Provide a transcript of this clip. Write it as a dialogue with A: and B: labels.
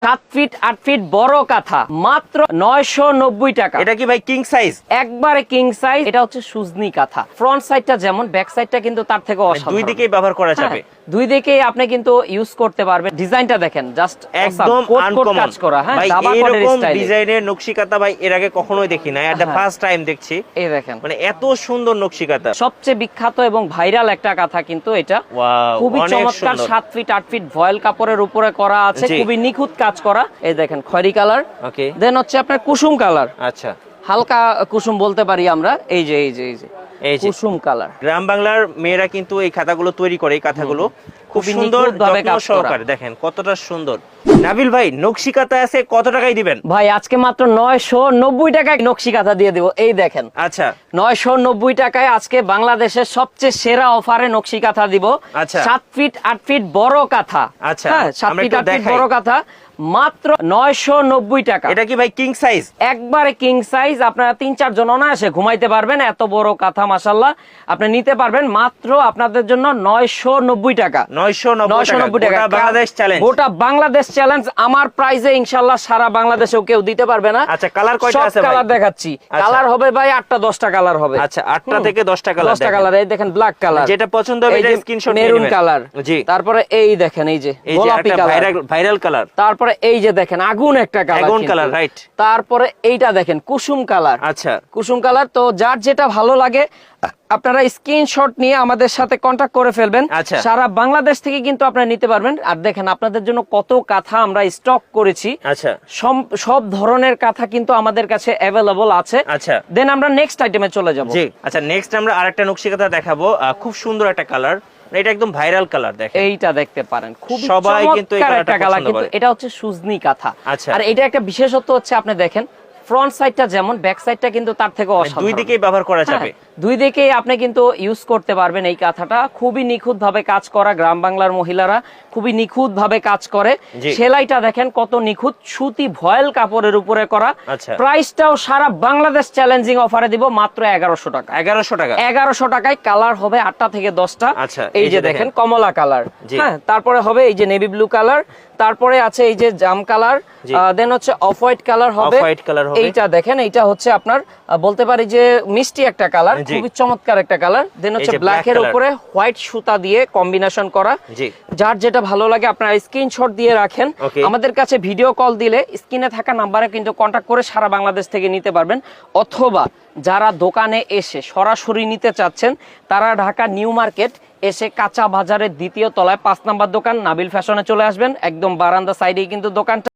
A: 7 fit 8 fit বড় কাঁথা মাত্র 990 টাকা।
B: এটা কি ভাই কিং সাইজ?
A: একবারে কিং সাইজ। এটা হচ্ছে সুজনি কাঁথা। ফ্রন্ট সাইডটা যেমন, ব্যাক সাইডটা কিন্তু তার থেকে অসাধারণ।
B: দুই দিকেই ব্যবহার করা যাবে।
A: দুই দিকেই আপনি কিন্তু ইউজ করতে পারবেন। ডিজাইনটা দেখেন, জাস্ট
B: একদম আনকমন
A: কাজ করা। হ্যাঁ,
B: ভাই
A: দাবা কোডের
B: এরকম
A: স্টাইলে
B: ডিজাইনের নকশি কাঁথা ভাই এর আগে কখনোই দেখি না। এটা ফার্স্ট টাইম দেখছি।
A: এই দেখেন,
B: মানে এত সুন্দর নকশি কাঁথা।
A: সবচেয়ে বিখ্যাত এবং ভাইরাল একটা কাঁথা কিন্তু এটা।
B: ওয়াও,
A: খুবই
B: অনেক
A: চমৎকার।
B: সুন্দর।
A: 7 ফিট 8 ফিট ভয়েল কাপড়ের উপরে করা আছে,
B: জি।
A: খুবই নিখুঁত কাজ করা। এই দেখেন খয়েরি কালার,
B: ওকে।
A: দেন হচ্ছে আপনার কুসুম কালার।
B: আচ্ছা,
A: হালকা কুসুম বলতে পারি আমরা। এই যে কুসুম কালার।
B: গ্রাম বাংলার মেয়েরা কিন্তু এই খাতাগুলো তৈরি করে। এই কাঁথাগুলো খুব
A: খুবই
B: সুন্দর
A: নিখুঁতভাবে
B: যত্ন
A: কাজ করা।
B: সহকারে। দেখেন কতটা সুন্দর। নাবিল ভাই নকশি কাঁথা আছে, কত টাকায় দিবেন?
A: ভাই আজকে মাত্র 990 টাকায় নকশি কাঁথা দিয়ে দেব। এই দেখেন,
B: আচ্ছা
A: 990 টাকায় আজকে বাংলাদেশের সবচেয়ে সেরা অফারে নকশি কাঁথা দিব।
B: আচ্ছা।
A: 7 ফিট 8 ফিট বড় কাঁথা।
B: আচ্ছা,
A: হ্যাঁ, 7
B: আমরা
A: ফিট
B: একটু
A: 8 ফিট
B: দেখাই।
A: বড় কাঁথা মাত্র 990 টাকা।
B: এটা কি ভাই কিং সাইজ?
A: একবারে কিং সাইজ। আপনারা 3-4 জন অনায়াসে ঘুমাইতে পারবেন। এত বড় কাঁথা মাশাআল্লাহ আপনি নিতে পারবেন মাত্র আপনাদের জন্য 990 টাকা।
B: 990 টাকা। গোটা বাংলাদেশ চ্যালেঞ্জ।
A: গোটা বাংলাদেশ চ্যালেঞ্জ। আমার প্রাইজে ইনশাআল্লাহ সারা বাংলাদেশেও কেউ দিতে পারবে না।
B: আচ্ছা, কালার কয়টা আছে
A: সব
B: ভাই?
A: কালার দেখাচ্ছি।
B: আচ্ছা।
A: কালার হবে ভাই 8টা 10টা কালার হবে।
B: আচ্ছা, 8টা থেকে 10টা কালার।
A: 10টা কালার। এই দেখেন ব্ল্যাক কালার,
B: যেটা পছন্দ হবে এটা স্ক্রিনশট নিয়ে
A: মেরুন
B: নেবেন।
A: কালার।
B: জি।
A: তারপরে এই দেখেন, এই যে
B: এই যে
A: গোলাপি
B: একটা
A: কালার।
B: Viral colour.
A: তারপরে এই যে দেখেন আগুন একটা কালার।
B: আগুন
A: কিন্তু।
B: Colour, right.
A: তারপরে এইটা দেখেন কুসুম কালার।
B: আচ্ছা,
A: কুসুম কালার। তো যার যেটা ভালো লাগে আপনারা স্ক্রিনশট নিয়ে আমাদের সাথে কন্টাক্ট করে ফেলবেন।
B: আচ্ছা।
A: সারা বাংলাদেশ থেকে কিন্তু আপনারা নিতে পারবেন। আর দেখেন আপনাদের জন্য কত কাঁথা আমরা স্টক করেছি।
B: আচ্ছা,
A: সব ধরনের কাঁথা কিন্তু আমাদের কাছে অ্যাভেলেবল আছে।
B: আচ্ছা।
A: দেন আমরা নেক্সট আইটেমে চলে যাব।
B: জি। আচ্ছা, নেক্সট আমরা আরেকটা নকশি কাঁথা দেখাবো। খুব সুন্দর একটা কালার। এটা একদম ভাইরাল কালার। দেখেন
A: এইটা দেখতে পারেন, খুব
B: সবাই কিন্তু এই
A: চমৎকার একটা
B: কালারটা
A: কালার।
B: পছন্দ
A: কিন্তু
B: করে।
A: এটা হচ্ছে সুজনি কাঁথা।
B: আচ্ছা।
A: আর এটা একটা বিশেষত্ব হচ্ছে আপনি দেখেন ফ্রন্ট সাইডটা যেমন, ব্যাক সাইডটা কিন্তু তার থেকে অসাধারণ।
B: দুই দিকেই ব্যবহার করা যাবে।
A: দুই দিকেই আপনি কিন্তু ইউজ করতে পারবেন। এই কাঁথাটা খুবই নিখুঁত ভাবে কাজ করা। গ্রাম বাংলার মহিলারা খুবই নিখুঁত ভাবে কাজ করে।
B: জি।
A: সেলাইটা দেখেন কত নিখুঁত, সুতি ভয়েল কাপড়ের উপরে করা।
B: আচ্ছা।
A: প্রাইসটাও সারা বাংলাদেশ চ্যালেঞ্জিং অফারে দিব মাত্র 1100 টাকা।
B: 1100 টাকা।
A: 1100 টাকায়। কালার হবে 8টা থেকে 10টা।
B: আচ্ছা,
A: এই যে দেখেন কমলা কালার।
B: জি।
A: হ্যাঁ, তারপরে হবে এই যে নেভি ব্লু কালার। তারপরে আছে এই যে জাম কালার।
B: জি।
A: দেন হচ্ছে অফ হোয়াইট কালার হবে।
B: অফ হোয়াইট কালার হবে।
A: এইটা দেখেন, এইটা হচ্ছে আপনার বলতে পারি যে মিষ্টি একটা কালার,
B: জি।
A: খুবই চমৎকার একটা কালার। দেন হচ্ছে
B: এই যে
A: ব্ল্যাক এর
B: black
A: উপরে হোয়াইট সুতা দিয়ে কম্বিনেশন করা।
B: জি।
A: যার যেটা ভালো লাগে আপনারা স্ক্রিনশট দিয়ে রাখেন।
B: Okay.
A: আমাদের কাছে ভিডিও কল দিলে স্ক্রিনে থাকা নাম্বারে কিন্তু কন্টাক্ট করে সারা বাংলাদেশ থেকে নিতে পারবেন। অথবা যারা দোকানে এসে সরাসরি নিতে চাচ্ছেন তারা ঢাকা নিউ মার্কেট এসে কাঁচা বাজারের দ্বিতীয় তলায় 5 নাম্বার দোকান নাবিল ফ্যাশনে চলে আসবেন। একদম বারান্দা সাইডেই কিন্তু দোকানটা।